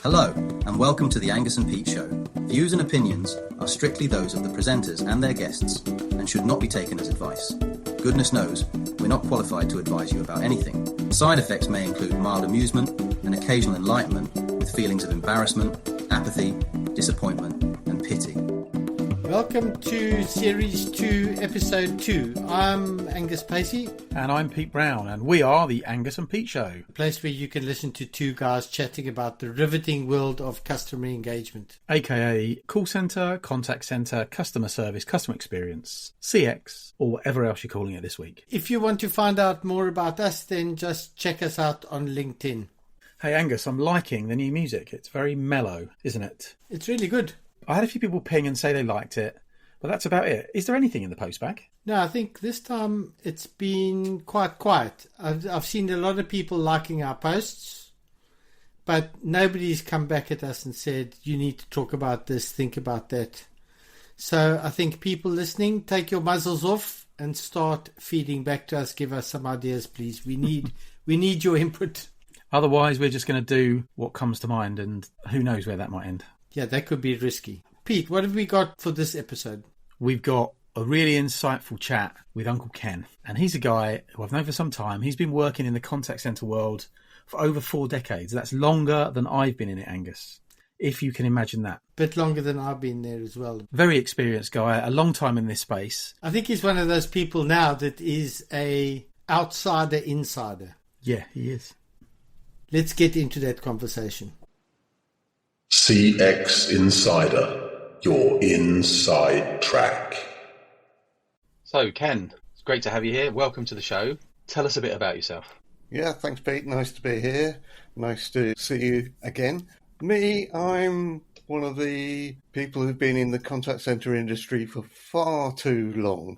Hello, and welcome to the Angus and Pete Show. Views and opinions are strictly those of the presenters and their guests and should not be taken as advice. Goodness knows, we're not qualified to advise you about anything. Side effects may include mild amusement and occasional enlightenment with feelings of embarrassment, apathy, disappointment, and pity. Welcome to Series 2, Episode 2. I'm Angus Pacey. And I'm Pete Brown, and we are the Angus and Pete Show. A place where you can listen to two guys chatting about the riveting world of customer engagement. AKA call centre, contact centre, customer service, customer experience, CX, or whatever else you're calling it this week. If you want to find out more about us, then just check us out on LinkedIn. Hey Angus, I'm liking the new music. It's very mellow, isn't it? It's really good. I had a few people ping and say they liked it, but that's about it. Is there anything in the postbag? No, I think this time it's been quite quiet. I've seen a lot of people liking our posts, but nobody's come back at us and said, you need to talk about this, think about that. So I think people listening, take your muzzles off and start feeding back to us. Give us some ideas, please. We need your input. Otherwise, we're just going to do what comes to mind, and who knows where that might end. Yeah, that could be risky. Pete, what have we got for this episode? We've got a really insightful chat with Uncle Ken. And he's a guy who I've known for some time. He's been working in the contact centre world for over 4 decades. That's longer than I've been in it, Angus, if you can imagine that. Bit longer than I've been there as well. Very experienced guy, a long time in this space. I think he's one of those people now that is a outsider insider. Yeah, he is. Let's get into that conversation. CX Insider, your inside track. So, Ken, it's great to have you here. Welcome to the show. Tell us a bit about yourself. Yeah, thanks, Pete. Nice to be here. Nice to see you again. Me, I'm one of the people who've been in the contact centre industry for far too long.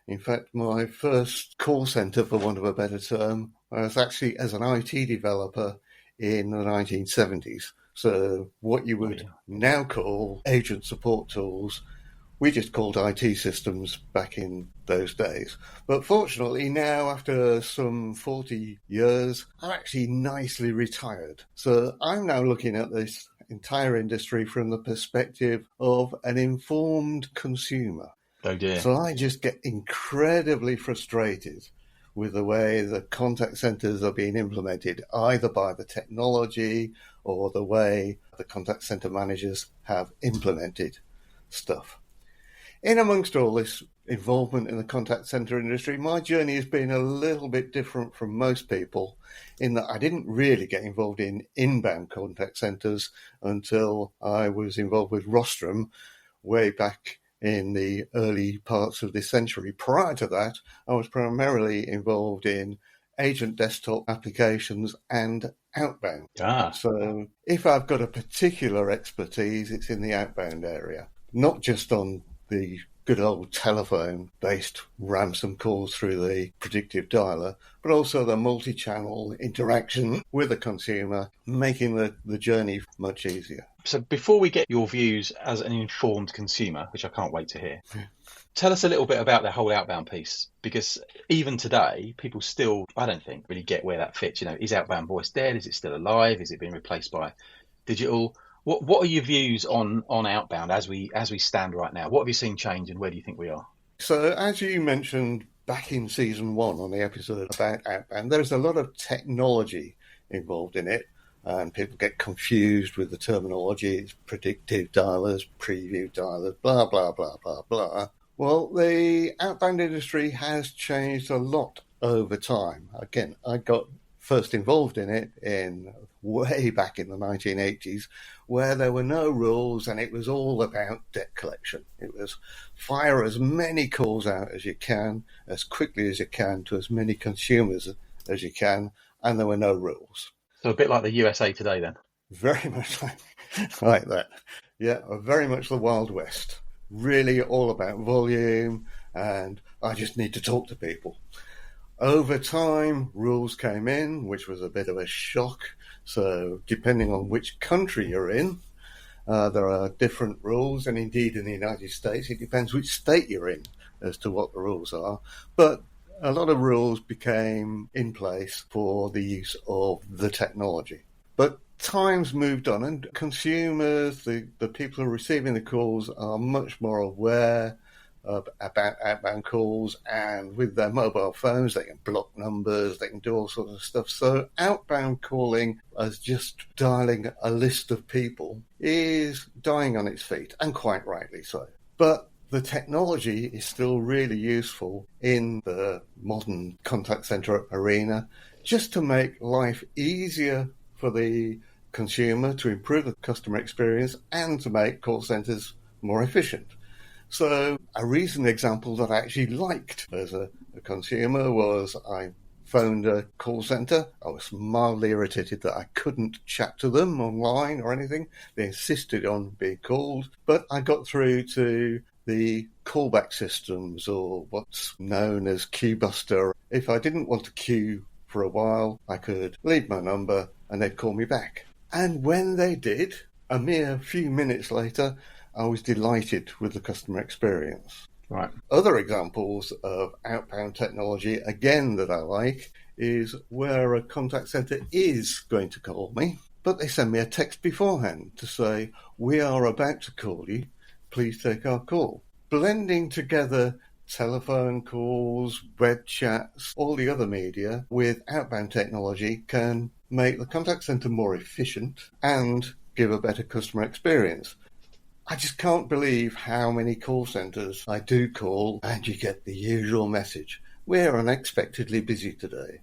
In fact, my first call centre, for want of a better term, was actually as an IT developer in the 1970s. So what you would now call agent support tools, we just called IT systems back in those days. But fortunately now, after some 40 years, I'm actually nicely retired. So I'm now looking at this entire industry from the perspective of an informed consumer. Oh dear. So I just get incredibly frustrated with the way the contact centres are being implemented, either by the technology or the way the contact centre managers have implemented stuff. In amongst all this involvement in the contact centre industry, my journey has been a little bit different from most people in that I didn't really get involved in inbound contact centres until I was involved with Rostrum way back in the early parts of this century. Prior to that, I was primarily involved in agent desktop applications and outbound. So if I've got a particular expertise, it's in the outbound area, not just on the good old telephone-based ransom calls through the predictive dialer, but also the multi-channel interaction with the consumer, making the journey much easier. So before we get your views as an informed consumer, which I can't wait to hear, tell us a little bit about the whole outbound piece, because even today, people still, I don't think, really get where that fits. You know, is outbound voice dead? Is it still alive? Is it being replaced by digital? What are your views on outbound as we stand right now? What have you seen change and where do you think we are? So as you mentioned back in season 1 on the episode about outbound, there's a lot of technology involved in it. And people get confused with the terminology. It's predictive dialers, preview dialers, blah, blah, blah, blah, blah. Well, the outbound industry has changed a lot over time. Again, I got first involved in it in way back in the 1980s, where there were no rules and it was all about debt collection. It was fire as many calls out as you can, as quickly as you can, to as many consumers as you can, and there were no rules. So a bit like the USA today then? Very much like that. Yeah, very much the Wild West. Really all about volume and I just need to talk to people. Over time, rules came in, which was a bit of a shock. So depending on which country you're in, there are different rules. And indeed in the United States, it depends which state you're in as to what the rules are. But a lot of rules became in place for the use of the technology. But time's moved on, and consumers, the people who are receiving the calls, are much more aware about outbound calls, and with their mobile phones they can block numbers, they can do all sorts of stuff. So outbound calling as just dialing a list of people is dying on its feet, and quite rightly so. But the technology is still really useful in the modern contact center arena, just to make life easier for the consumer, to improve the customer experience, and to make call centers more efficient. So a recent example that I actually liked as a consumer was I phoned a call center. I was mildly irritated that I couldn't chat to them online or anything. They insisted on being called, but I got through to the callback systems, or what's known as queue buster. If I didn't want to queue for a while, I could leave my number and they'd call me back. And when they did, a mere few minutes later, I was delighted with the customer experience. Right. Other examples of outbound technology, again, that I like, is where a contact center is going to call me, but they send me a text beforehand to say, we are about to call you, please take our call. Blending together telephone calls, web chats, all the other media with outbound technology can make the contact center more efficient and give a better customer experience. I just can't believe how many call centres I do call and you get the usual message. We're unexpectedly busy today.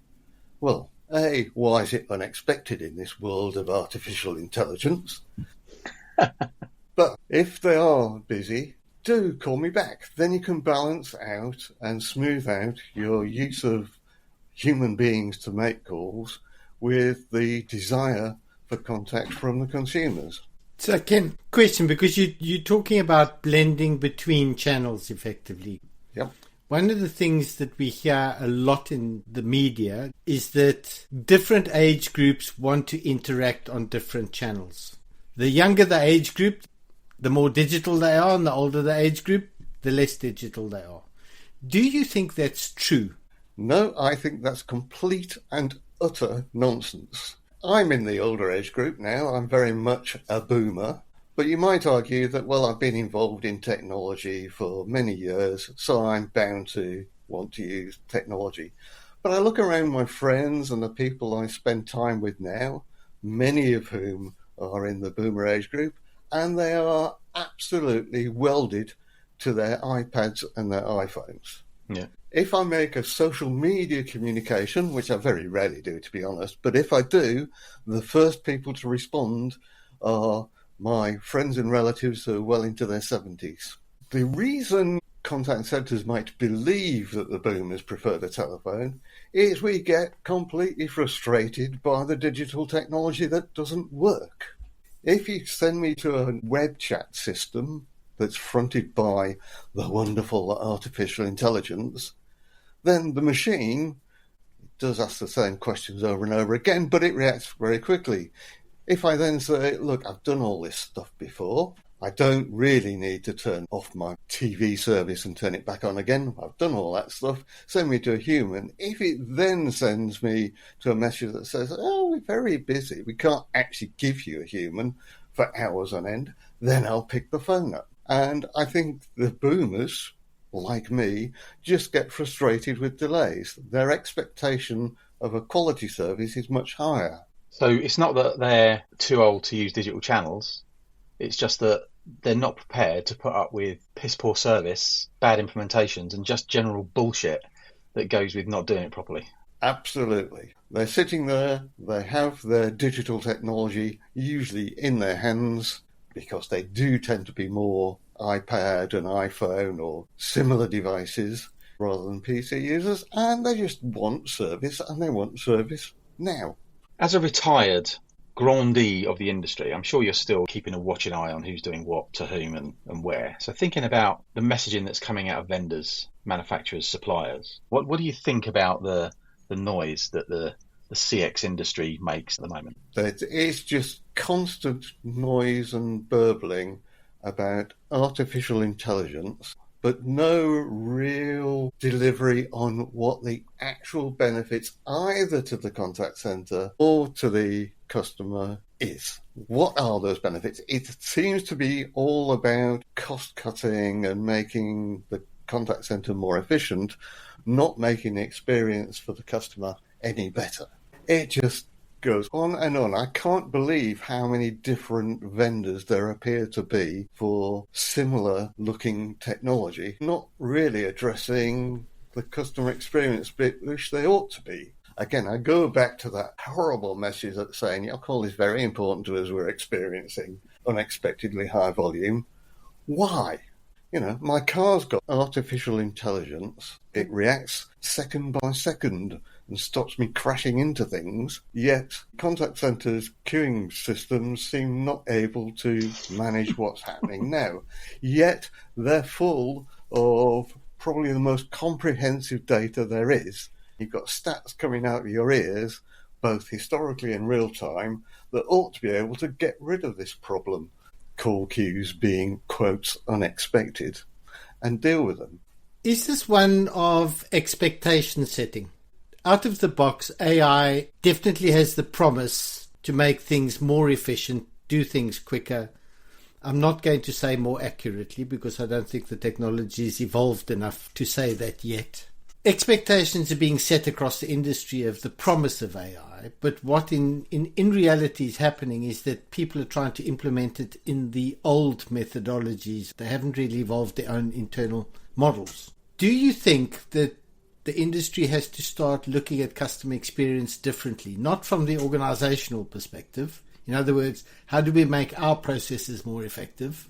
Well, A, why is it unexpected in this world of artificial intelligence? But if they are busy, do call me back. Then you can balance out and smooth out your use of human beings to make calls with the desire for contact from the consumers. So, Ken, question, because you're talking about blending between channels effectively. Yep. One of the things that we hear a lot in the media is that different age groups want to interact on different channels. The younger the age group, the more digital they are, and the older the age group, the less digital they are. Do you think that's true? No, I think that's complete and utter nonsense. I'm in the older age group now. I'm very much a boomer. But you might argue that, well, I've been involved in technology for many years, so I'm bound to want to use technology. But I look around my friends and the people I spend time with now, many of whom are in the boomer age group, and they are absolutely welded to their iPads and their iPhones. Yeah. If I make a social media communication, which I very rarely do, to be honest, but if I do, the first people to respond are my friends and relatives who are well into their 70s. The reason contact centres might believe that the boomers prefer the telephone is we get completely frustrated by the digital technology that doesn't work. If you send me to a web chat system that's fronted by the wonderful artificial intelligence, then the machine does ask the same questions over and over again, but it reacts very quickly. If I then say, look, I've done all this stuff before, I don't really need to turn off my TV service and turn it back on again. I've done all that stuff. Send me to a human. If it then sends me to a message that says, oh, we're very busy, we can't actually give you a human for hours on end, then I'll pick the phone up. And I think the boomers, like me, just get frustrated with delays. Their expectation of a quality service is much higher. So it's not that they're too old to use digital channels. It's just that they're not prepared to put up with piss poor service, bad implementations, and just general bullshit that goes with not doing it properly. Absolutely. They're sitting there, they have their digital technology usually in their hands, because they do tend to be more iPad and iPhone or similar devices rather than PC users, and they just want service, and they want service now. As a retired grandee of the industry, I'm sure you're still keeping a watching eye on who's doing what to whom and where. So thinking about the messaging that's coming out of vendors, manufacturers, suppliers, what do you think about the noise that the CX industry makes at the moment? It is just constant noise and burbling about artificial intelligence, but no real delivery on what the actual benefits either to the contact centre or to the customer is. What are those benefits? It seems to be all about cost cutting and making the contact center more efficient, not making the experience for the customer any better. It just goes on and on. I can't believe how many different vendors there appear to be for similar looking technology, not really addressing the customer experience bit which they ought to be. Again, I go back to that horrible message that's saying your call is very important to us. We're experiencing unexpectedly high volume. Why? My car's got artificial intelligence. It reacts second by second and stops me crashing into things. Yet contact centers, queuing systems seem not able to manage what's happening now. Yet they're full of probably the most comprehensive data there is. You've got stats coming out of your ears, both historically and real time, that ought to be able to get rid of this problem, call queues being, quotes, unexpected, and deal with them. Is this one of expectation setting? Out of the box, AI definitely has the promise to make things more efficient, do things quicker. I'm not going to say more accurately because I don't think the technology is evolved enough to say that yet. Expectations are being set across the industry of the promise of AI, but what in reality is happening is that people are trying to implement it in the old methodologies. They haven't really evolved their own internal models. Do you think that the industry has to start looking at customer experience differently, not from the organizational perspective? In other words, how do we make our processes more effective?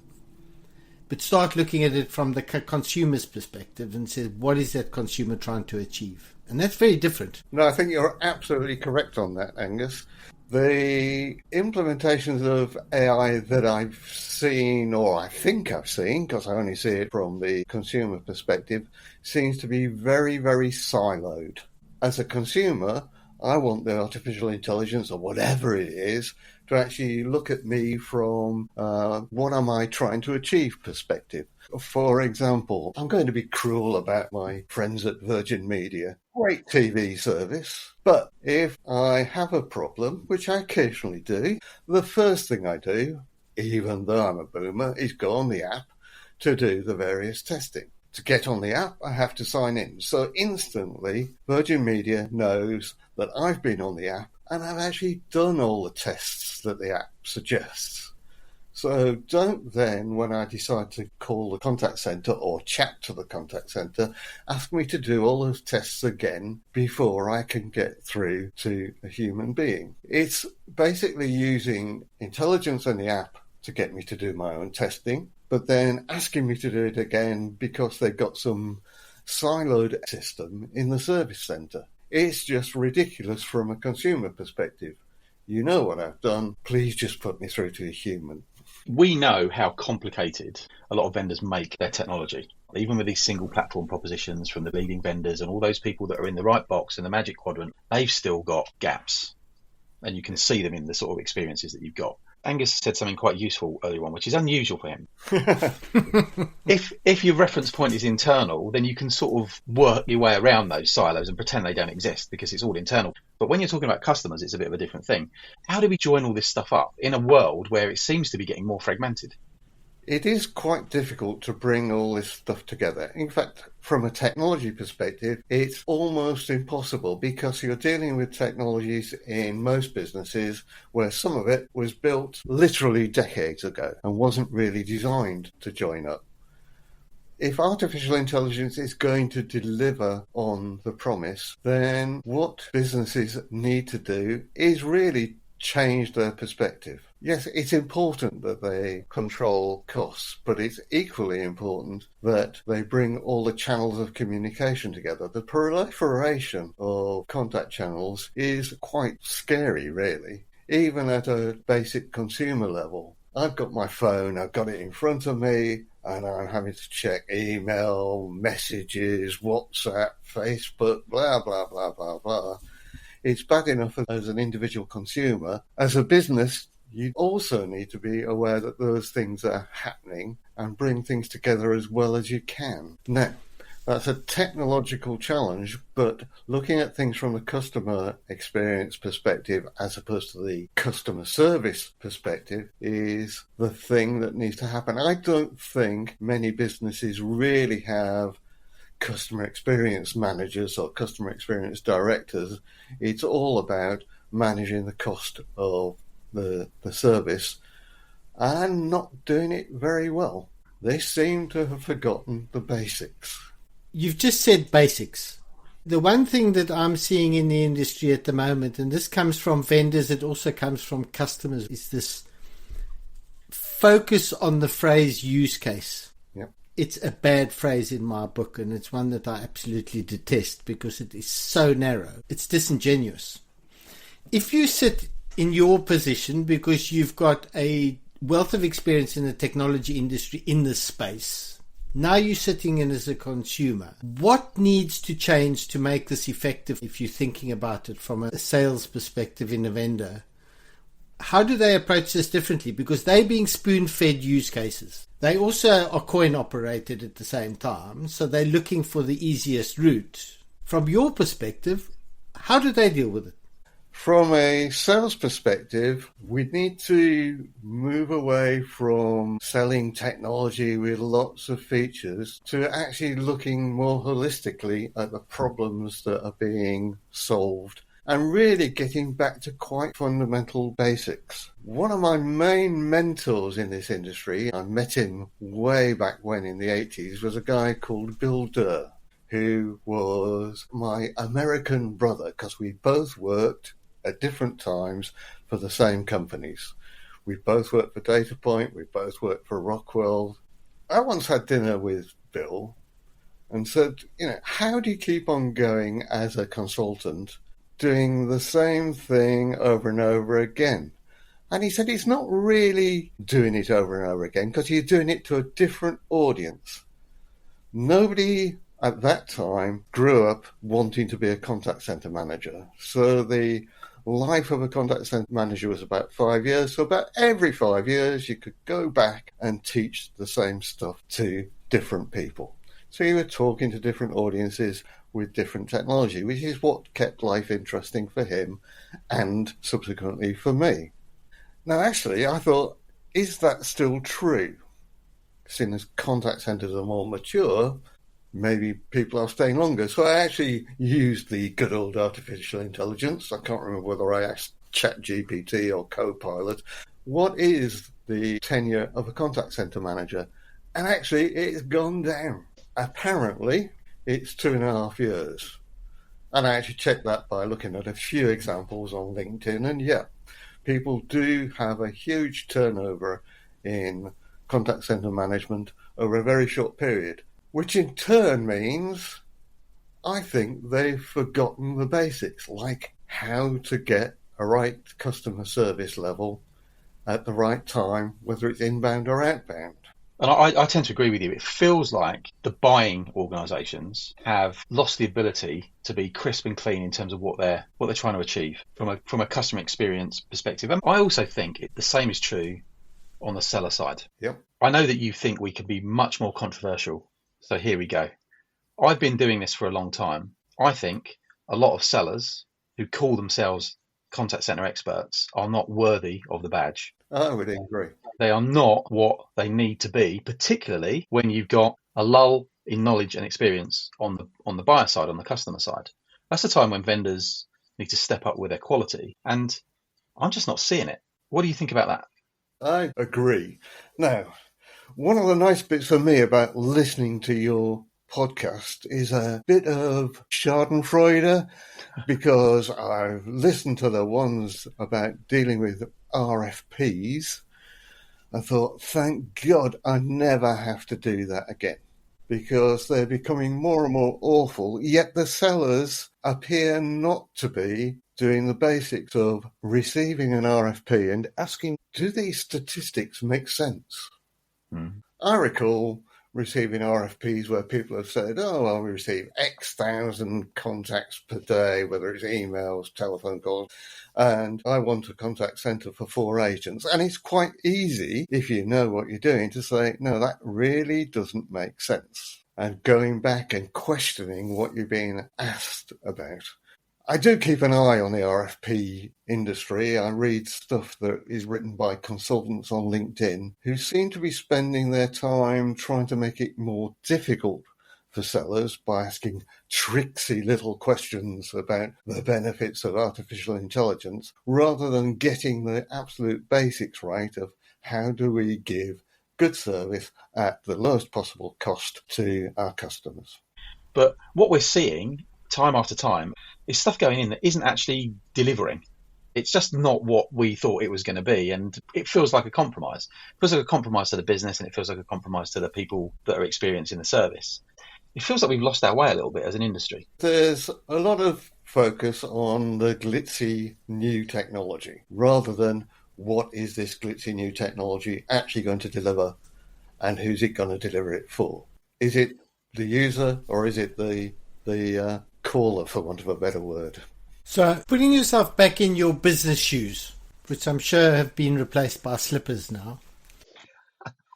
But start looking at it from the consumer's perspective and say, what is that consumer trying to achieve? And that's very different. No, I think you're absolutely correct on that, Angus. The implementations of AI that I've seen, or I think I've seen, because I only see it from the consumer perspective, seems to be very, very siloed. As a consumer, I want the artificial intelligence or whatever it is to actually look at me from what am I trying to achieve perspective. For example, I'm going to be cruel about my friends at Virgin Media. Great TV service. But if I have a problem, which I occasionally do, the first thing I do, even though I'm a boomer, is go on the app to do the various testing. To get on the app, I have to sign in. So instantly, Virgin Media knows that I've been on the app and I've actually done all the tests that the app suggests. So don't then, when I decide to call the contact centre or chat to the contact centre, ask me to do all those tests again before I can get through to a human being. It's basically using intelligence in the app to get me to do my own testing, but then asking me to do it again because they've got some siloed system in the service centre. It's just ridiculous from a consumer perspective. You know what I've done, please just put me through to a human. We know how complicated a lot of vendors make their technology. Even with these single platform propositions from the leading vendors and all those people that are in the right box in the magic quadrant, they've still got gaps. And you can see them in the sort of experiences that you've got. Angus said something quite useful earlier on, which is unusual for him. If your reference point is internal, then you can sort of work your way around those silos and pretend they don't exist because it's all internal. But when you're talking about customers, it's a bit of a different thing. How do we join all this stuff up in a world where it seems to be getting more fragmented? It is quite difficult to bring all this stuff together. In fact, from a technology perspective, it's almost impossible because you're dealing with technologies in most businesses where some of it was built literally decades ago and wasn't really designed to join up. If artificial intelligence is going to deliver on the promise, then what businesses need to do is really change their perspective. Yes, it's important that they control costs, but it's equally important that they bring all the channels of communication together. The proliferation of contact channels is quite scary, really, even at a basic consumer level. I've got my phone, I've got it in front of me, and I'm having to check email, messages, WhatsApp, Facebook, blah, blah, blah, blah, blah. It's bad enough as an individual consumer. As a business, you also need to be aware that those things are happening and bring things together as well as you can. Now, That's a technological challenge, but looking at things from a customer experience perspective as opposed to the customer service perspective is the thing that needs to happen. I don't think many businesses really have customer experience managers or customer experience directors. It's all about managing the cost of the service and not doing it very well. They seem to have forgotten the basics. You've just said basics. The one thing that I'm seeing in the industry at the moment, and this comes from vendors, it also comes from customers, is this focus on the phrase use case. Yep. It's a bad phrase in my book, and it's one that I absolutely detest because it is so narrow. It's disingenuous. If you sit in your position because you've got a wealth of experience in the technology industry in this space, now you're sitting in as a consumer, what needs to change to make this effective if you're thinking about it from a sales perspective in a vendor? How do they approach this differently? Because they're being spoon-fed use cases. They also are coin-operated at the same time, so they're looking for the easiest route. From your perspective, how do they deal with it? From a sales perspective, we need to move away from selling technology with lots of features to actually looking more holistically at the problems that are being solved and really getting back to quite fundamental basics. One of my main mentors in this industry, I met him way back when in the 80s, was a guy called Bill Durr, who was my American brother because we both worked at different times for the same companies. We both worked for DataPoint, we both worked for Rockwell. I once had dinner with Bill and said, how do you keep on going as a consultant doing the same thing over and over again? And he said, it's not really doing it over and over again because you're doing it to a different audience. Nobody at that time grew up wanting to be a contact center manager. So the life of a contact center manager was about 5 years. So about every 5 years, you could go back and teach the same stuff to different people. So you were talking to different audiences with different technology, which is what kept life interesting for him and subsequently for me. Now, actually, I thought, is that still true? Seeing as contact centers are more mature, maybe people are staying longer. So I actually used the good old artificial intelligence. I can't remember whether I asked ChatGPT or Copilot, what is the tenure of a contact center manager? And actually, it's gone down. Apparently, it's 2.5 years. And I actually checked that by looking at a few examples on LinkedIn. And yeah, people do have a huge turnover in contact center management over a very short period, which in turn means I think they've forgotten the basics, like how to get a right customer service level at the right time, whether it's inbound or outbound. And I tend to agree with you. It feels like the buying organisations have lost the ability to be crisp and clean in terms of what they're trying to achieve from a customer experience perspective. And I also think the same is true on the seller side. Yep. I know that you think we could be much more controversial. So here we go. I've been doing this for a long time. I think a lot of sellers who call themselves contact center experts are not worthy of the badge. I would agree. They are not what they need to be, particularly when you've got a lull in knowledge and experience on the buyer side, on the customer side. That's the time when vendors need to step up with their quality. And I'm just not seeing it. What do you think about that? I agree. Now, one of the nice bits for me about listening to your podcast is a bit of schadenfreude, because I've listened to the ones about dealing with RFPs. I thought, thank God I never have to do that again, because they're becoming more and more awful, yet the sellers appear not to be doing the basics of receiving an RFP and asking, do these statistics make sense? I recall receiving RFPs where people have said, oh, we receive X thousand contacts per day, whether it's emails, telephone calls, and I want a contact centre for 4 agents. And it's quite easy, if you know what you're doing, to say, no, that really doesn't make sense. and going back and questioning what you're being asked about. I do keep an eye on the RFP industry. I read stuff that is written by consultants on LinkedIn who seem to be spending their time trying to make it more difficult for sellers by asking tricksy little questions about the benefits of artificial intelligence rather than getting the absolute basics right of how do we give good service at the lowest possible cost to our customers. But what we're seeing time after time is stuff going in that isn't actually delivering. It's just not what we thought it was going to be, and it feels like a compromise. It feels like a compromise to the business, and it feels like a compromise to the people that are experiencing the service. It feels like we've lost our way a little bit as an industry. There's a lot of focus on the glitzy new technology rather than what is this glitzy new technology actually going to deliver and who's it going to deliver it for. Is it the user or is it the caller, for want of a better word? So putting yourself back in your business shoes, which I'm sure have been replaced by slippers now,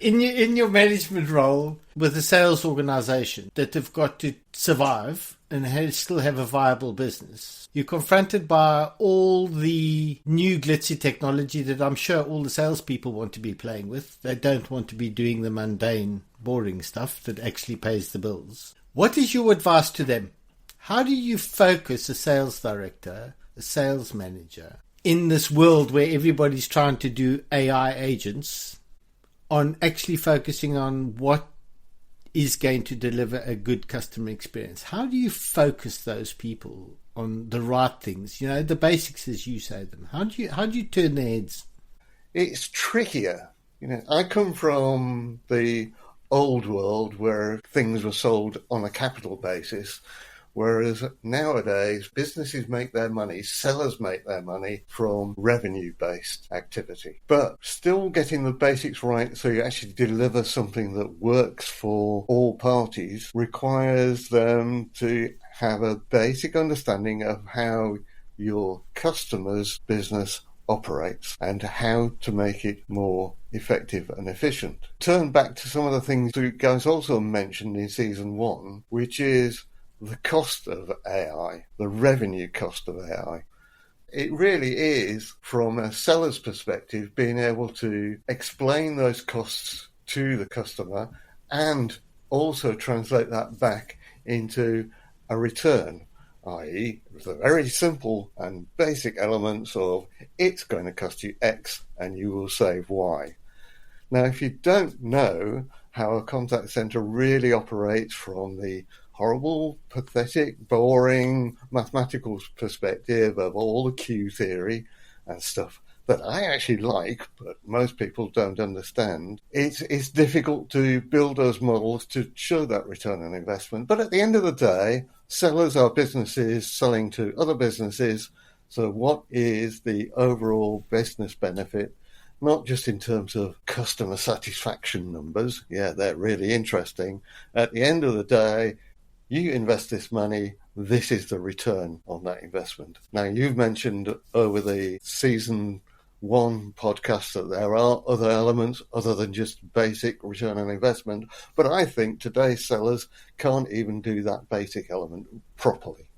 in your management role with a sales organization that have got to survive and still have a viable business, you're confronted by all the new glitzy technology that I'm sure all the salespeople want to be playing with. They don't want to be doing the mundane, boring stuff that actually pays the bills. What is your advice to them? How do you focus a sales director, a sales manager, in this world where everybody's trying to do AI agents, on actually focusing on what is going to deliver a good customer experience? How do you focus those people on the right things? The basics as you say them. How do you turn their heads? It's trickier. I come from the old world where things were sold on a capital basis. Whereas nowadays, businesses make their money, sellers make their money from revenue-based activity. But still getting the basics right so you actually deliver something that works for all parties requires them to have a basic understanding of how your customer's business operates and how to make it more effective and efficient. Turn back to some of the things you guys also mentioned in season 1, which is the cost of AI, the revenue cost of AI. It really is, from a seller's perspective, being able to explain those costs to the customer and also translate that back into a return, i.e. the very simple and basic elements of it's going to cost you X and you will save Y. Now, if you don't know how a contact center really operates from the horrible, pathetic, boring mathematical perspective of all the Q theory and stuff that I actually like, but most people don't understand, it's difficult to build those models to show that return on investment. But at the end of the day, sellers are businesses selling to other businesses. So what is the overall business benefit? Not just in terms of customer satisfaction numbers. Yeah, they're really interesting. At the end of the day, you invest this money, this is the return on that investment. Now, you've mentioned over the season 1 podcast that there are other elements other than just basic return on investment, but I think today's sellers can't even do that basic element properly.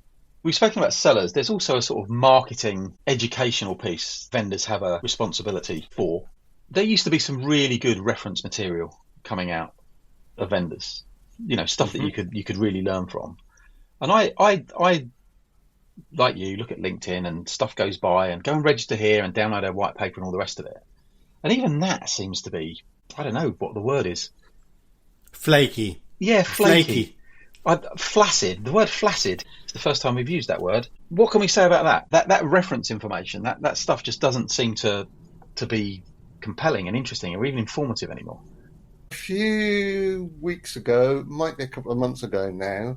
We've spoken about sellers. There's also a sort of marketing, educational piece vendors have a responsibility for. There used to be some really good reference material coming out of vendors. Stuff that you could really learn from. And I like you, look at LinkedIn and stuff goes by and go and register here and download a white paper and all the rest of it. And even that seems to be, I don't know what the word is. Flaky. Yeah, flaky. Flaccid. The word flaccid is the first time we've used that word. What can we say about that? That reference information, that stuff just doesn't seem to be compelling and interesting or even informative anymore. A few weeks ago, might be a couple of months ago now,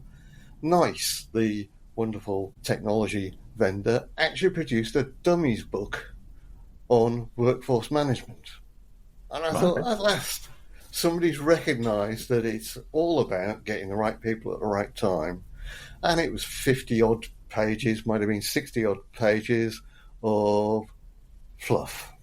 NICE, the wonderful technology vendor, actually produced a dummies book on workforce management. And I thought, at last, somebody's recognised that it's all about getting the right people at the right time. And it was 50-odd pages, might have been 60-odd pages of fluff.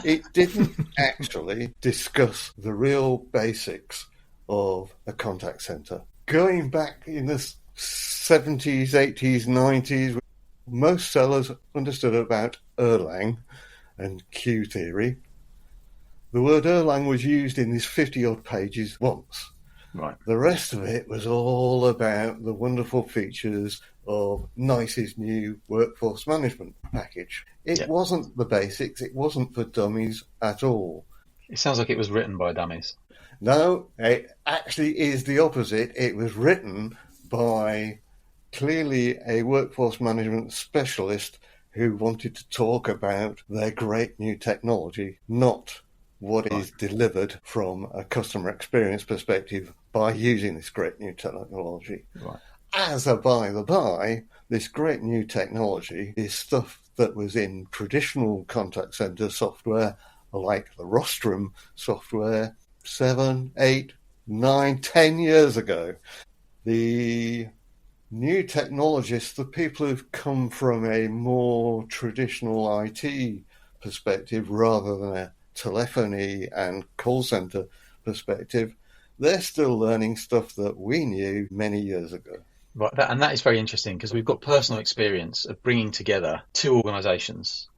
It didn't actually discuss the real basics of a contact center. Going back in the 70s, 80s, 90s, most sellers understood about Erlang and queue theory. The word Erlang was used in these 50-odd pages once. Right. The rest of it was all about the wonderful features of NICE's new workforce management package. It wasn't the basics. It wasn't for dummies at all. It sounds like it was written by dummies. No, it actually is the opposite. It was written by clearly a workforce management specialist who wanted to talk about their great new technology, not what is delivered from a customer experience perspective by using this great new technology. Right. As a by the by, this great new technology is stuff that was in traditional contact center software like the rostrum software 7, 8, 9, 10 years ago. The new technologists, the people who've come from a more traditional IT perspective rather than a telephony and call center perspective, they're still learning stuff that we knew many years ago. Right, and that is very interesting because we've got personal experience of bringing together two organisations,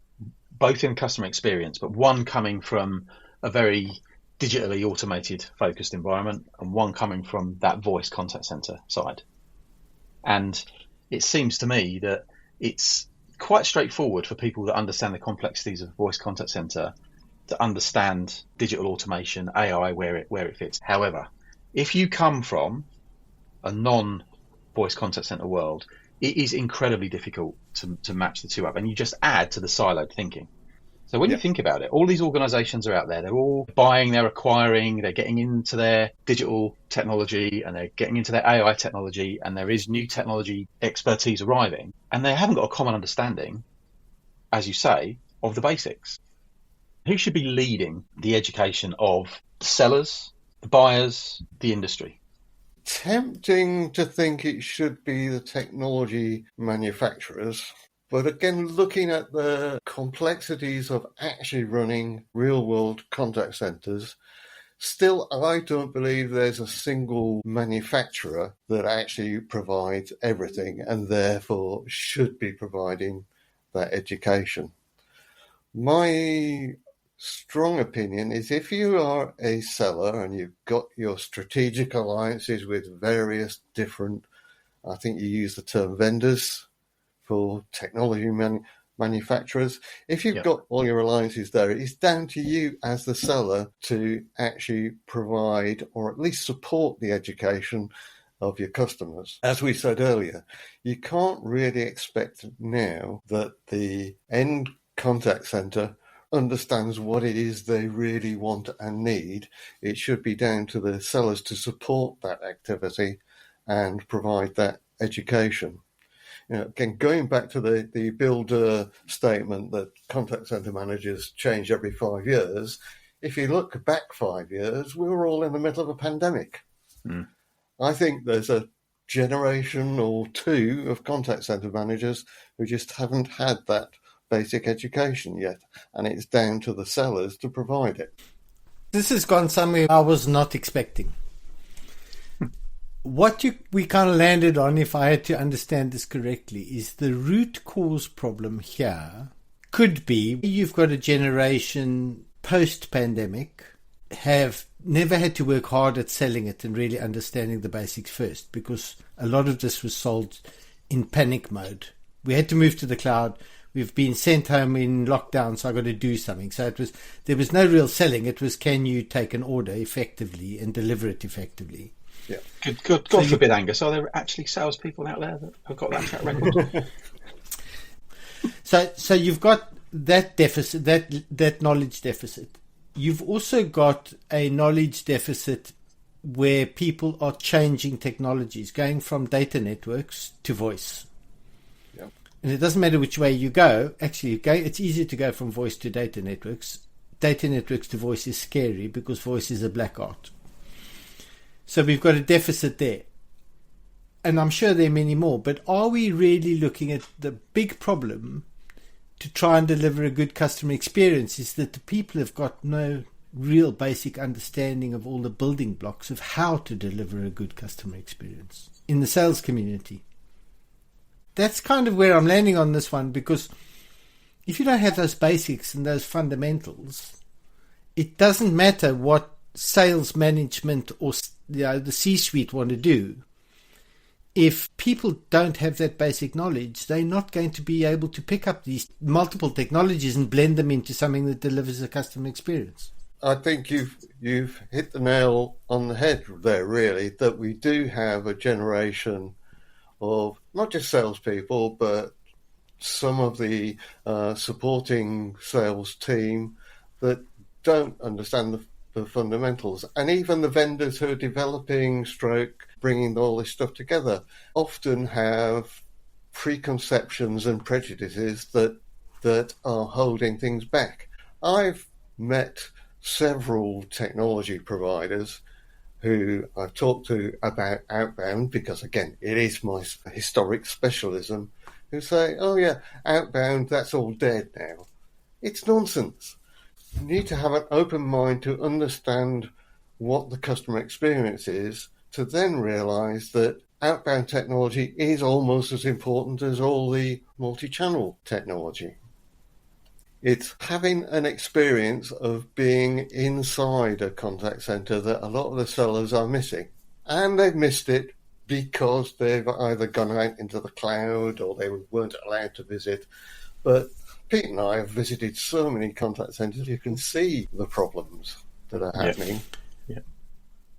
both in customer experience, but one coming from a very digitally automated focused environment and one coming from that voice contact centre side. And it seems to me that it's quite straightforward for people that understand the complexities of voice contact centre to understand digital automation, AI, where it fits. However, if you come from a non-voice contact center world, it is incredibly difficult to match the two up, and you just add to the siloed thinking. So when you think about it, all these organizations are out there, they're all buying, they're acquiring, they're getting into their digital technology and they're getting into their AI technology, and there is new technology expertise arriving, and they haven't got a common understanding, as you say, of the basics. Who should be leading the education of the sellers, the buyers, the industry? Tempting to think it should be the technology manufacturers. But again, looking at the complexities of actually running real-world contact centers, still, I don't believe there's a single manufacturer that actually provides everything and therefore should be providing that education. My strong opinion is if you are a seller and you've got your strategic alliances with various different, I think you use the term vendors for technology manufacturers, if you've got all your alliances there, it's down to you as the seller to actually provide or at least support the education of your customers. As we said earlier, you can't really expect now that the end contact center understands what it is they really want and need. It should be down to the sellers to support that activity and provide that education. You know, again, going back to the builder statement that contact center managers change every 5 years, if you look back 5 years, we were all in the middle of a pandemic. I think there's a generation or two of contact center managers who just haven't had that basic education yet, and it's down to the sellers to provide it. This has gone somewhere I was not expecting. What we kind of landed on, if I had to understand this correctly, is the root cause problem here could be you've got a generation post-pandemic have never had to work hard at selling it and really understanding the basics first, because a lot of this was sold in panic mode. We had to move to the cloud. We've been sent home in lockdown, so I've got to do something. So there was no real selling. It was, can you take an order effectively and deliver it effectively? Yeah. God forbid, Angus, are there actually salespeople out there that have got that track record? So you've got that deficit, that knowledge deficit. You've also got a knowledge deficit where people are changing technologies, going from data networks to voice. Yeah. And it doesn't matter which way you go. Actually, it's easier to go from voice to data networks. Data networks to voice is scary because voice is a black art. So we've got a deficit there. And I'm sure there are many more. But are we really looking at the big problem to try and deliver a good customer experience is that the people have got no real basic understanding of all the building blocks of how to deliver a good customer experience in the sales community. That's kind of where I'm landing on this one, because if you don't have those basics and those fundamentals, it doesn't matter what sales management or the C-suite want to do. If people don't have that basic knowledge, they're not going to be able to pick up these multiple technologies and blend them into something that delivers a customer experience. I think you've hit the nail on the head there, really, that we do have a generation of not just salespeople, but some of the supporting sales team that don't understand the fundamentals. And even the vendors who are developing bringing all this stuff together often have preconceptions and prejudices that are holding things back. I've met several technology providers who I've talked to about outbound, because again, it is my historic specialism, who say, oh yeah, outbound, that's all dead now. It's nonsense. You need to have an open mind to understand what the customer experience is, to then realise that outbound technology is almost as important as all the multi-channel technology. It's having an experience of being inside a contact centre that a lot of the sellers are missing. And they've missed it because they've either gone out into the cloud or they weren't allowed to visit. But Pete and I have visited so many contact centres, you can see the problems that are happening. Yeah.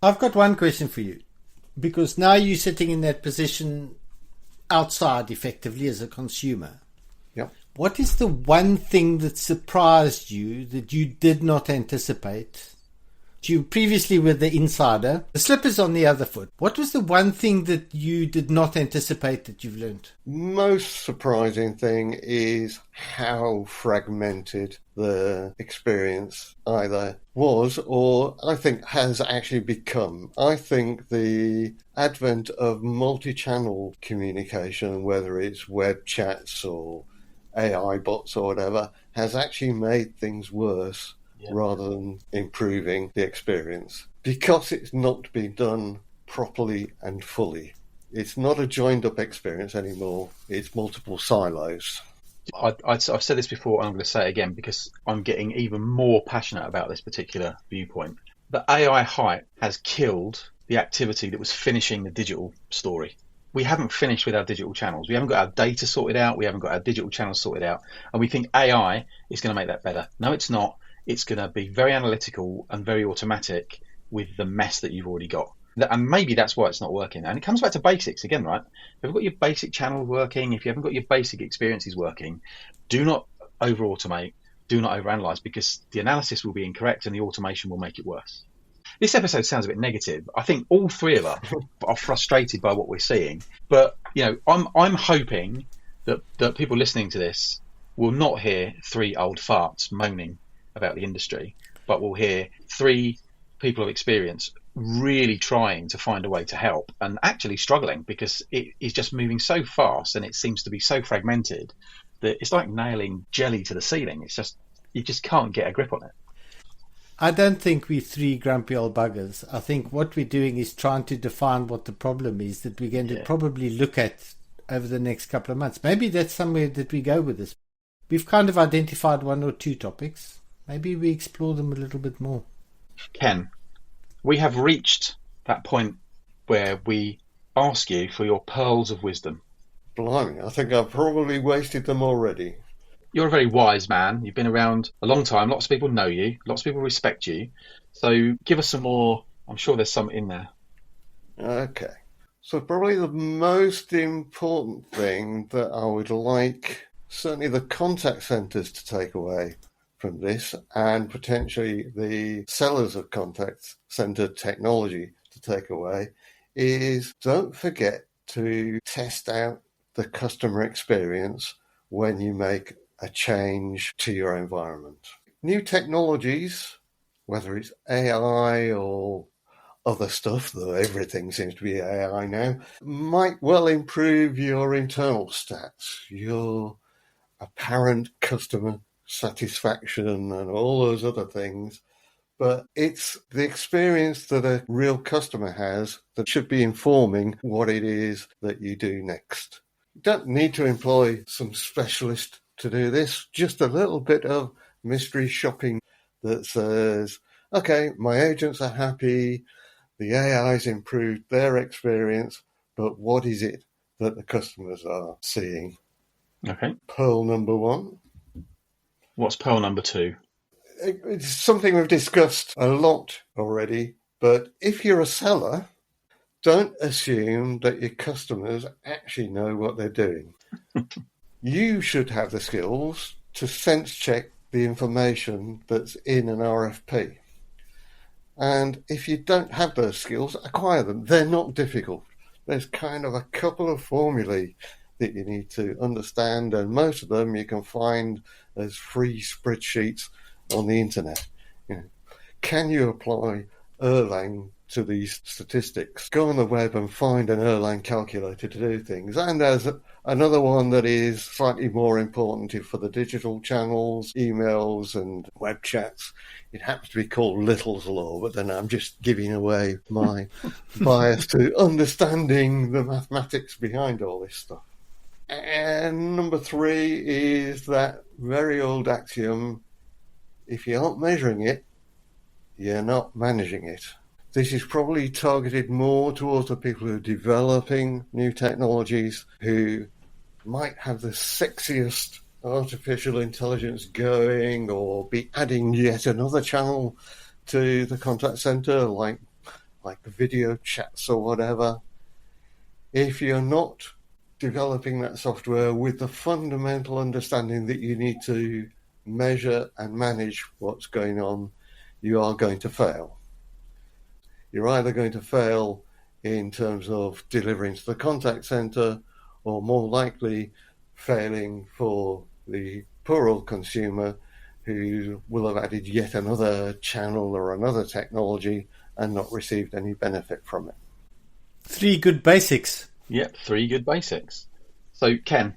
I've got one question for you, because now you're sitting in that position outside effectively as a consumer. Yep. What is the one thing that surprised you that you did not anticipate? You previously were the insider. The slipper's on the other foot. What was the one thing that you did not anticipate that you've learned? Most surprising thing is how fragmented the experience either was or I think has actually become. I think the advent of multi-channel communication, whether it's web chats or AI bots or whatever, has actually made things worse rather than improving the experience, because it's not been done properly and fully. It's not a joined up experience anymore. It's multiple silos. I've said this before, and I'm going to say it again because I'm getting even more passionate about this particular viewpoint. The AI hype has killed the activity that was finishing the digital story. We haven't finished with our digital channels. We haven't got our data sorted out. We haven't got our digital channels sorted out. And we think AI is going to make that better. No, it's not. It's going to be very analytical and very automatic with the mess that you've already got. And maybe that's why it's not working. And it comes back to basics again, right? If you've got your basic channel working, if you haven't got your basic experiences working, do not over-automate, do not over-analyze, because the analysis will be incorrect and the automation will make it worse. This episode sounds a bit negative. I think all three of us are frustrated by what we're seeing. But, I'm hoping that people listening to this will not hear three old farts moaning about the industry, but will hear three people of experience really trying to find a way to help and actually struggling, because it is just moving so fast and it seems to be so fragmented that it's like nailing jelly to the ceiling. It's just, you just can't get a grip on it. I don't think we're three grumpy old buggers. I think what we're doing is trying to define what the problem is that we're going to probably look at over the next couple of months. Maybe that's somewhere that we go with this. We've kind of identified one or two topics. Maybe we explore them a little bit more. Ken, we have reached that point where we ask you for your pearls of wisdom. Blimey, I think I've probably wasted them already. You're a very wise man. You've been around a long time. Lots of people know you. Lots of people respect you. So give us some more. I'm sure there's some in there. Okay. So probably the most important thing that I would like certainly the contact centres to take away from this, and potentially the sellers of contact centre technology to take away, is don't forget to test out the customer experience when you make a change to your environment. New technologies, whether it's AI or other stuff, though everything seems to be AI now, might well improve your internal stats, your apparent customer satisfaction and all those other things. but it's the experience that a real customer has that should be informing what it is that you do next. You don't need to employ some specialist to do this, just a little bit of mystery shopping that says, okay, my agents are happy, the AI's improved their experience, but what is it that the customers are seeing? Okay. Pearl number 1. What's pearl number 2? It's something we've discussed a lot already, but if you're a seller, don't assume that your customers actually know what they're doing. You should have the skills to sense check the information that's in an RFP. And if you don't have those skills, acquire them. They're not difficult. There's kind of a couple of formulae that you need to understand, and most of them you can find as free spreadsheets on the internet. Can you apply Erlang to these statistics? Go on the web and find an Erlang calculator to do things. And there's another one that is slightly more important for the digital channels, emails and web chats. It happens to be called Little's Law, but then I'm just giving away my bias to understanding the mathematics behind all this stuff. And number 3 is that very old axiom, if you aren't measuring it, you're not managing it. This is probably targeted more towards the people who are developing new technologies, who might have the sexiest artificial intelligence going, or be adding yet another channel to the contact center, like video chats or whatever. If you're not developing that software with the fundamental understanding that you need to measure and manage what's going on, you are going to fail. You're either going to fail in terms of delivering to the contact center, or more likely failing for the poor old consumer who will have added yet another channel or another technology and not received any benefit from it. 3 good basics. Yep, 3 good basics. So, Ken,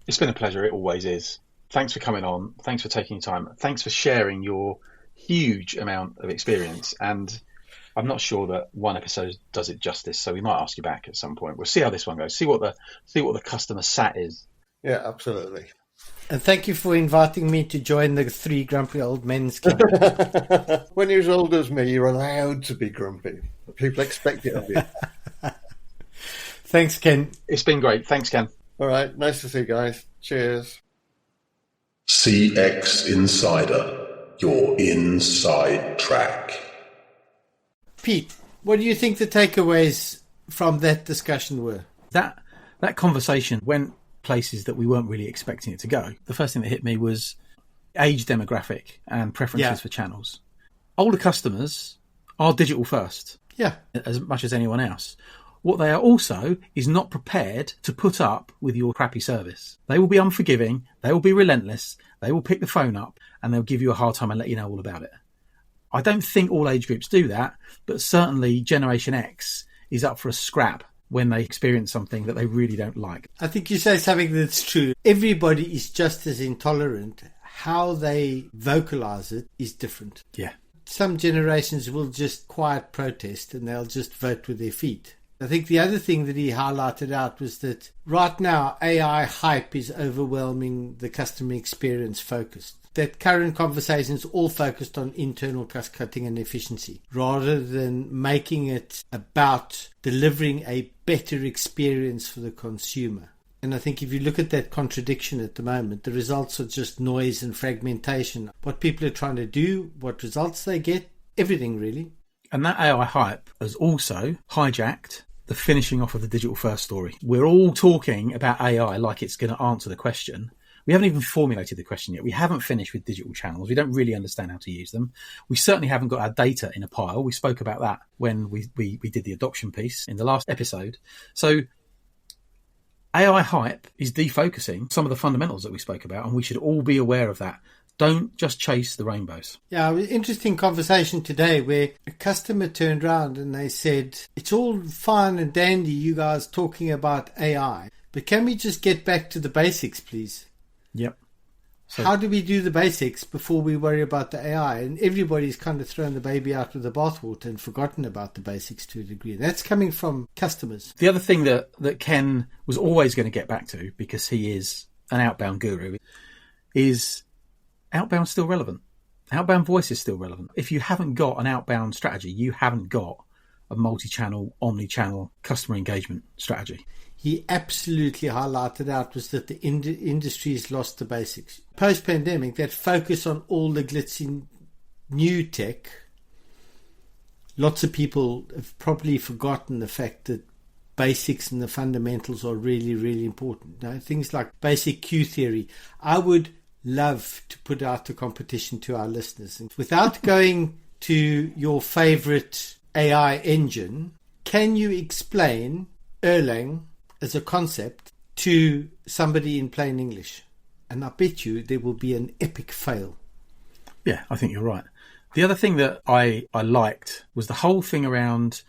it's been a pleasure. It always is. Thanks for coming on. Thanks for taking your time. Thanks for sharing your huge amount of experience. And I'm not sure that one episode does it justice, so we might ask you back at some point. We'll see how this one goes. See what the customer sat is. Yeah, absolutely. And thank you for inviting me to join the 3 grumpy old men's club. When you're as old as me, you're allowed to be grumpy. People expect it of you. Thanks, Ken. It's been great. Thanks, Ken. All right. Nice to see you guys. Cheers. CX Insider, your inside track. Pete, what do you think the takeaways from that discussion were? That conversation went places that we weren't really expecting it to go. The first thing that hit me was age demographic and preferences for channels. Older customers are digital first, as much as anyone else. What they are also is not prepared to put up with your crappy service. They will be unforgiving, they will be relentless, they will pick the phone up and they'll give you a hard time and let you know all about it. I don't think all age groups do that, but certainly Generation X is up for a scrap when they experience something that they really don't like. I think you say something that's true. Everybody is just as intolerant. How they vocalize it is different. Yeah. Some generations will just quiet protest and they'll just vote with their feet. I think the other thing that he highlighted out was that right now AI hype is overwhelming the customer experience focused. That current conversations all focused on internal cost cutting and efficiency rather than making it about delivering a better experience for the consumer. And I think if you look at that contradiction at the moment, the results are just noise and fragmentation. What people are trying to do, what results they get, everything really. And that AI hype has also hijacked the finishing off of the digital first story. We're all talking about AI like it's going to answer the question. We haven't even formulated the question yet. We haven't finished with digital channels. We don't really understand how to use them. We certainly haven't got our data in a pile. We spoke about that when we did the adoption piece in the last episode. So AI hype is defocusing some of the fundamentals that we spoke about, and we should all be aware of that. Don't just chase the rainbows. Yeah, it was an interesting conversation today where a customer turned around and they said, it's all fine and dandy, you guys talking about AI, but can we just get back to the basics, please? Yep. So, how do we do the basics before we worry about the AI? And everybody's kind of thrown the baby out with the bathwater and forgotten about the basics to a degree. That's coming from customers. the other thing that Ken was always going to get back to, because he is an outbound guru, is outbound still relevant. Outbound voice is still relevant. If you haven't got an outbound strategy, you haven't got a multi-channel, omni-channel customer engagement strategy. He absolutely highlighted out was that the industry's lost the basics. Post-pandemic, that focus on all the glitzy new tech, lots of people have probably forgotten the fact that basics and the fundamentals are really, really important. You know, things like basic queue theory. I would love to put out a competition to our listeners. And without going to your favorite AI engine, can you explain Erlang as a concept to somebody in plain English? And I bet you there will be an epic fail. Yeah, I think you're right. The other thing that I liked was the whole thing around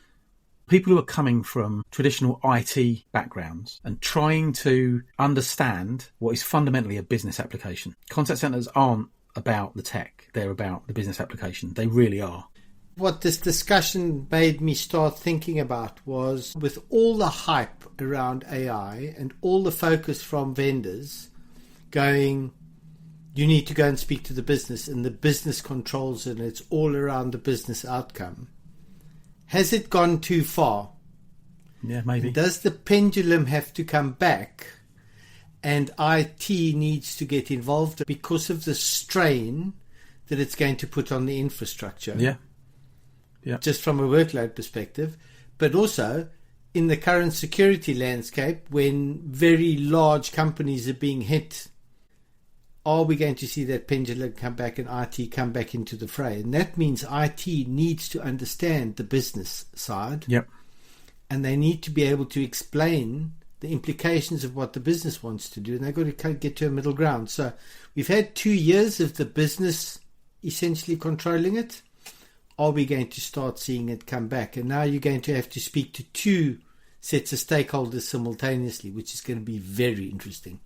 people who are coming from traditional IT backgrounds and trying to understand what is fundamentally a business application. Contact centers aren't about the tech, they're about the business application. They really are. What this discussion made me start thinking about was, with all the hype around AI and all the focus from vendors going, you need to go and speak to the business and the business controls it and it's all around the business outcome. Has it gone too far? Yeah, maybe. Does the pendulum have to come back and IT needs to get involved because of the strain that it's going to put on the infrastructure? Yeah. Just from a workload perspective, but also in the current security landscape when very large companies are being hit, are we going to see that pendulum come back and IT come back into the fray? And that means IT needs to understand the business side. Yep. And they need to be able to explain the implications of what the business wants to do. And they've got to kind of get to a middle ground. So we've had 2 years of the business essentially controlling it. Are we going to start seeing it come back? And now you're going to have to speak to 2 sets of stakeholders simultaneously, which is going to be very interesting.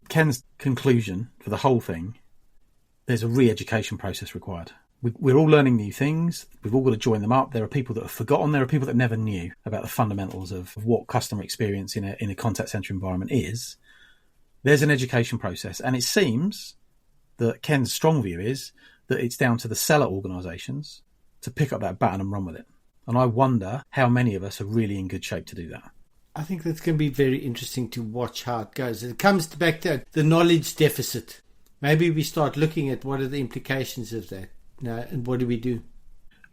Ken's conclusion for the whole thing, there's a re-education process required. We're all learning new things. We've all got to join them up. There are people that have forgotten. There are people that never knew about the fundamentals of what customer experience in a contact center environment is. There's an education process. And it seems that Ken's strong view is that it's down to the seller organizations to pick up that baton and run with it. And I wonder how many of us are really in good shape to do that. I think that's going to be very interesting to watch how it goes. It comes back to the knowledge deficit. Maybe we start looking at what are the implications of that, and what do we do?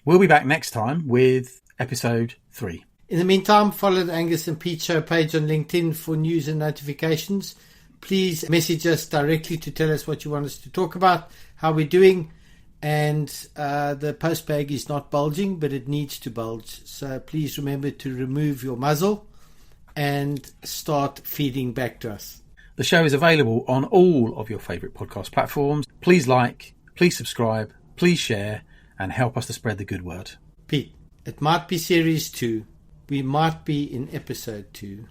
We'll be back next time with episode 3. In the meantime, follow the Angus and Pete Show page on LinkedIn for news and notifications. Please message us directly to tell us what you want us to talk about, how we're doing. And the post bag is not bulging, but it needs to bulge. So please remember to remove your muzzle and start feeding back to us. The show is available on all of your favourite podcast platforms. Please like, please subscribe, please share, and help us to spread the good word. Pete, it might be series 2. We might be in episode 2.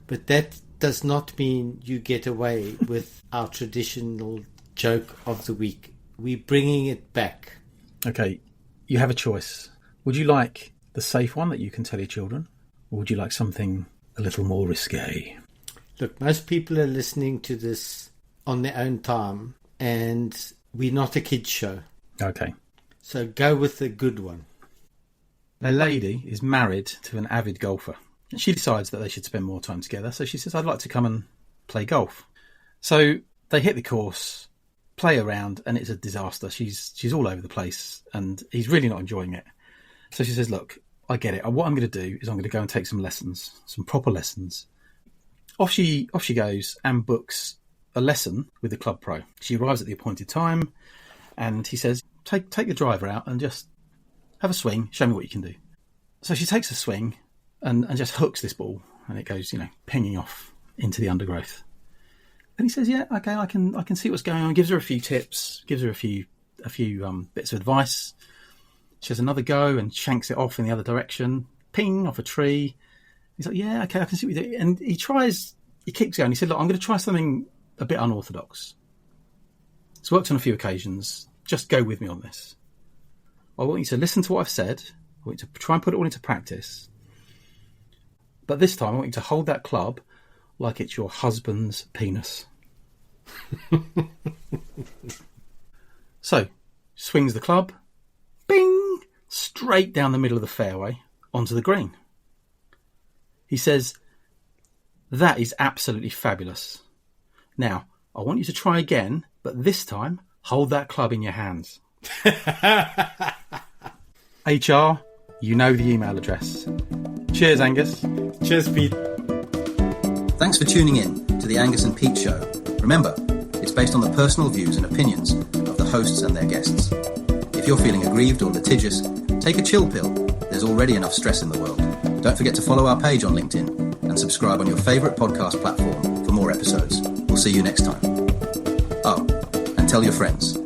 But that does not mean you get away with our traditional joke of the week. We're bringing it back. Okay, you have a choice. Would you like the safe one that you can tell your children? Or would you like something a little more risque? Look, most people are listening to this on their own time, and we're not a kids show. Okay. So go with the good one. A lady is married to an avid golfer. And she decides that they should spend more time together. So she says, I'd like to come and play golf. So they hit the course, play around, and it's a disaster. She's all over the place, and he's really not enjoying it. So she says, look, I get it. What I'm going to do is I'm going to go and take some lessons, some proper lessons. Off she goes and books a lesson with the club pro. She arrives at the appointed time, and he says, take the driver out and just have a swing. Show me what you can do. So she takes a swing and just hooks this ball, and it goes, pinging off into the undergrowth. And he says, yeah, okay, I can see what's going on. Gives her a few tips, gives her a few bits of advice. She has another go and shanks it off in the other direction. Ping, off a tree. He's like, yeah, okay, I can see what you do. And he keeps going. He said, look, I'm going to try something a bit unorthodox. It's worked on a few occasions. Just go with me on this. I want you to listen to what I've said. I want you to try and put it all into practice. But this time I want you to hold that club like it's your husband's penis. So, swings the club, bing, straight down the middle of the fairway onto the green. He says, that is absolutely fabulous. Now, I want you to try again, but this time, hold that club in your hands. HR, you know the email address. Cheers, Angus. Cheers, Pete. Thanks for tuning in to the Angus and Pete Show. Remember, it's based on the personal views and opinions of the hosts and their guests. If you're feeling aggrieved or litigious, take a chill pill. There's already enough stress in the world. Don't forget to follow our page on LinkedIn and subscribe on your favourite podcast platform for more episodes. We'll see you next time. Oh, and tell your friends.